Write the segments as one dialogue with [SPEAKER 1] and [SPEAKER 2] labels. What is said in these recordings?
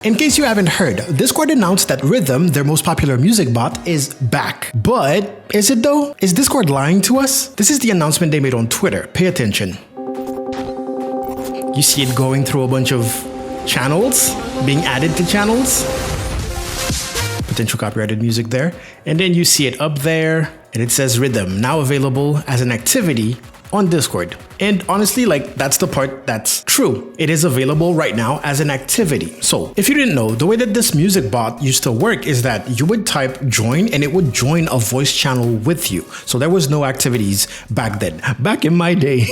[SPEAKER 1] In case you haven't heard, Discord announced that Rythm, their most popular music bot, is back. But is it though? Is Discord lying to us? This is the announcement they made on Twitter. Pay attention. You see it going through a bunch of channels, being added to channels. Potential copyrighted music there. And then you see it up there and it says Rythm, now available as an activity on Discord. And honestly, that's the part that's true. It is available right now as an activity. So if you didn't know, the way that this music bot used to work is that you would type join and it would join a voice channel with you. So there was no activities back then, back in my day.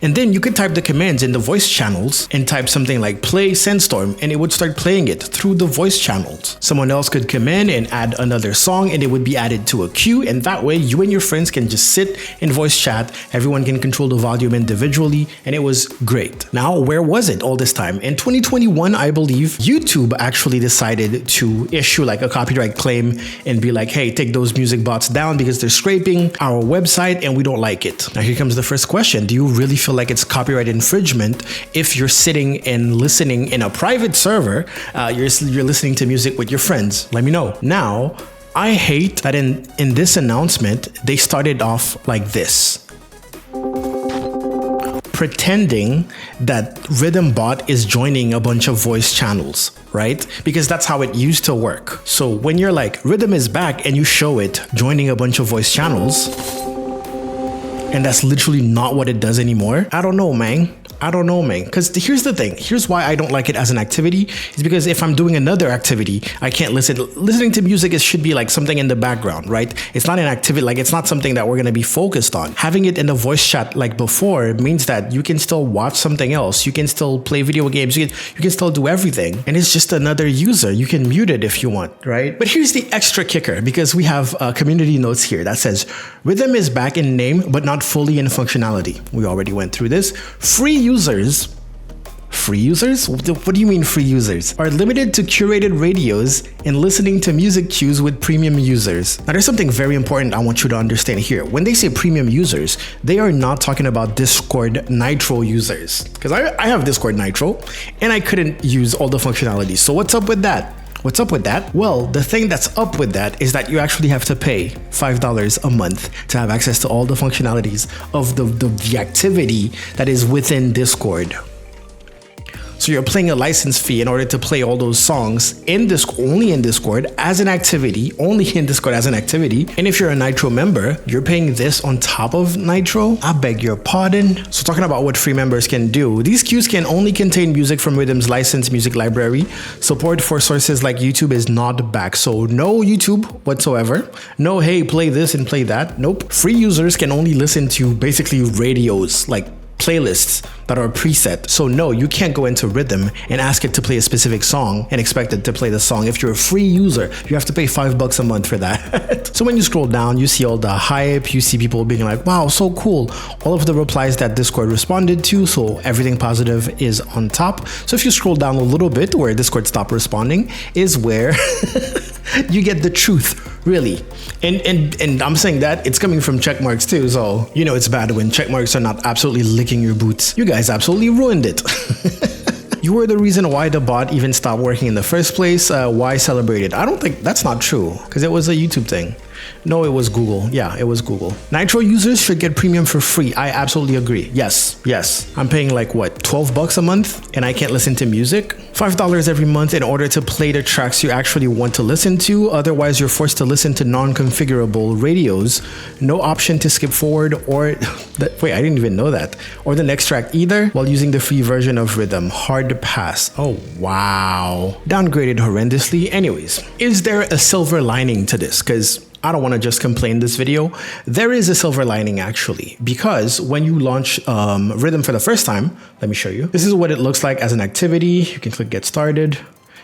[SPEAKER 1] And then you could type the commands in the voice channels and type something like play Sandstorm and it would start playing it through the voice channels. Someone else could come in and add another song and it would be added to a queue, and that way you and your friends can just sit in voice chat, everyone can control the volume individually, and it was great. Now, where was it all this time? In 2021, I believe, YouTube actually decided to issue a copyright claim and be like, hey, take those music bots down because they're scraping our website and we don't like it. Now here comes the first question. Do you really feel like it's copyright infringement if you're sitting and listening in a private server, you're listening to music with your friends? Let me know. Now, I hate that in this announcement, they started off like this. Pretending that Rythm bot is joining a bunch of voice channels, right? Because that's how it used to work. So when you're like, Rythm is back and you show it joining a bunch of voice channels, and that's literally not what it does anymore. I don't know, man. Because here's the thing. Here's why I don't like it as an activity. Is because if I'm doing another activity, I can't listen. Listening to music should be something in the background, right? It's not an activity. It's not something that we're going to be focused on. Having it in the voice chat like before means that you can still watch something else. You can still play video games. You can still do everything. And it's just another user. You can mute it if you want, right? But here's the extra kicker, because we have community notes here that says Rythm is back in name, but not fully in functionality. We already went through this. Free users? What do you mean free users? Are limited to curated radios and listening to music cues with premium users. Now there's something very important I want you to understand here. When they say premium users, they are not talking about Discord Nitro users. Because I have Discord Nitro and I couldn't use all the functionalities. So what's up with that? Well, the thing that's up with that is that you actually have to pay $5 a month to have access to all the functionalities of the activity that is within Discord. So you're paying a license fee in order to play all those songs only in Discord as an activity, And if you're a Nitro member, you're paying this on top of Nitro? I beg your pardon. So talking about what free members can do, these queues can only contain music from Rythm's licensed music library. Support for sources like YouTube is not back. So no YouTube whatsoever. No, hey, play this and play that. Nope. Free users can only listen to basically radios, playlists that are preset. So no, you can't go into Rythm and ask it to play a specific song and expect it to play the song. If you're a free user, you have to pay $5 a month for that. So when you scroll down, you see all the hype, you see people being like, wow, so cool. All of the replies that Discord responded to, so everything positive is on top. So if you scroll down a little bit where Discord stopped responding is where you get the truth. Really. And I'm saying that it's coming from checkmarks too, so it's bad when checkmarks are not absolutely licking your boots. You guys absolutely ruined it. You were the reason why the bot even stopped working in the first place. Why celebrate it? I don't think that's not true, because it was a YouTube thing. No, it was Google. Yeah, it was Google. Nitro users should get premium for free. I absolutely agree. Yes. I'm paying $12 a month and I can't listen to music? $5 every month in order to play the tracks you actually want to listen to. Otherwise, you're forced to listen to non-configurable radios. No option to skip forward or... Wait, I didn't even know that. Or the next track either while using the free version of Rythm. Hard to pass. Oh, wow. Downgraded horrendously. Anyways, is there a silver lining to this? Because I don't want to just complain this video. There is a silver lining actually, because when you launch Rythm for the first time, let me show you. This is what it looks like as an activity. You can click get started,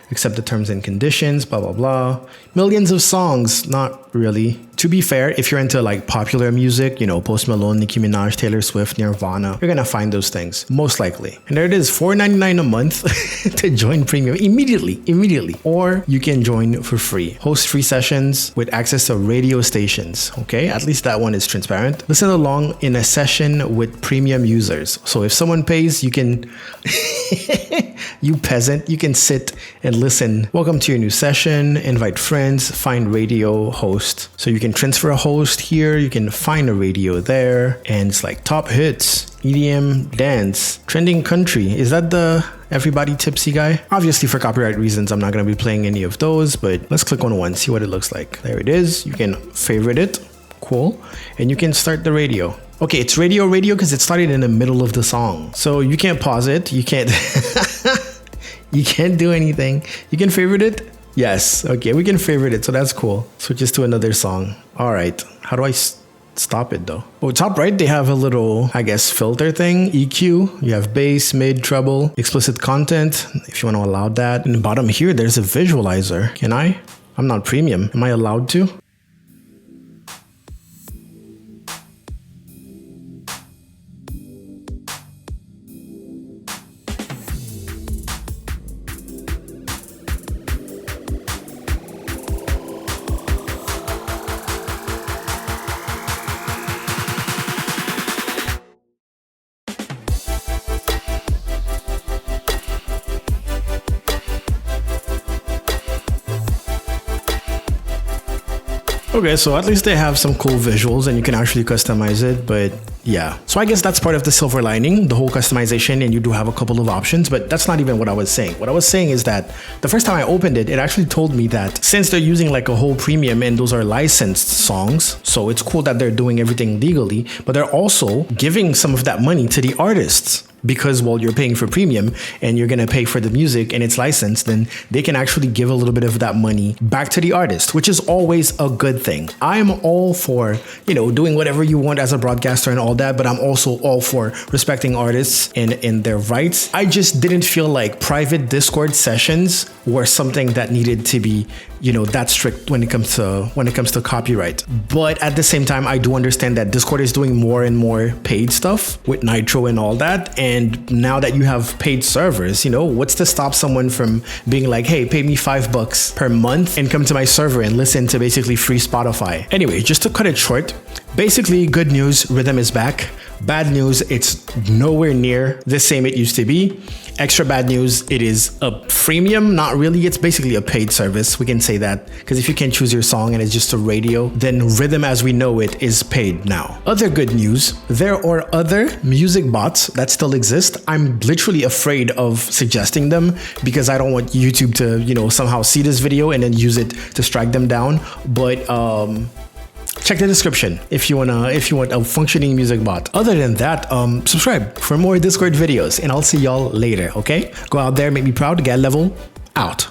[SPEAKER 1] accept the terms and conditions, blah, blah, blah. Millions of songs, not really. To be fair, if you're into popular music, Post Malone, Nicki Minaj, Taylor Swift, Nirvana, you're gonna find those things, most likely. And there it is, $4.99 a month to join premium immediately. Or you can join for free. Host free sessions with access to radio stations, okay? At least that one is transparent. Listen along in a session with premium users. So if someone pays, you can You peasant, you can sit and listen. Welcome to your new session. Invite friends, find radio host. So you can transfer a host here. You can find a radio there. And it's like top hits, EDM, dance, trending country. Is that the everybody tipsy guy? Obviously for copyright reasons, I'm not going to be playing any of those, but let's click on one, see what it looks like. There it is. You can favorite it. Cool. And you can start the radio. Okay, it's radio because it started in the middle of the song. So you can't pause it. You can't you can't do anything. You can favorite it. Yes. Okay, we can favorite it. So that's cool. Switches to another song. All right. How do I stop it though? Oh, top right, they have a little, I guess, filter thing. EQ. You have bass, mid, treble, explicit content, if you want to allow that. In the bottom here, there's a visualizer. Can I? I'm not premium. Am I allowed to? Okay, so at least they have some cool visuals and you can actually customize it, but yeah. So I guess that's part of the silver lining, the whole customization, and you do have a couple of options, but that's not even what I was saying. What I was saying is that the first time I opened it, it actually told me that since they're using like a whole premium and those are licensed songs, so it's cool that they're doing everything legally, but they're also giving some of that money to the artists. Because while you're paying for premium and you're going to pay for the music and it's licensed, then they can actually give a little bit of that money back to the artist, which is always a good thing. I'm all for, doing whatever you want as a broadcaster and all that, but I'm also all for respecting artists and their rights. I just didn't feel like private Discord sessions were something that needed to be, that strict when it comes to copyright. But at the same time, I do understand that Discord is doing more and more paid stuff with Nitro and all that. And now that you have paid servers, what's to stop someone from being like, hey, pay me $5 per month and come to my server and listen to basically free Spotify. Anyway, just to cut it short, basically good news, Rythm is back. Bad news, it's nowhere near the same it used to be. Extra bad news, it is a freemium, not really, it's basically a paid service. We can say that, because if you can choose your song and it's just a radio, then Rythm as we know it is paid now. Other good news, there are other music bots that still exist. I'm literally afraid of suggesting them because I don't want YouTube to, somehow see this video and then use it to strike them down. But check the description if you want a functioning music bot. Other than that, subscribe for more Discord videos and I'll see y'all later, okay? Go out there, make me proud, get level, out.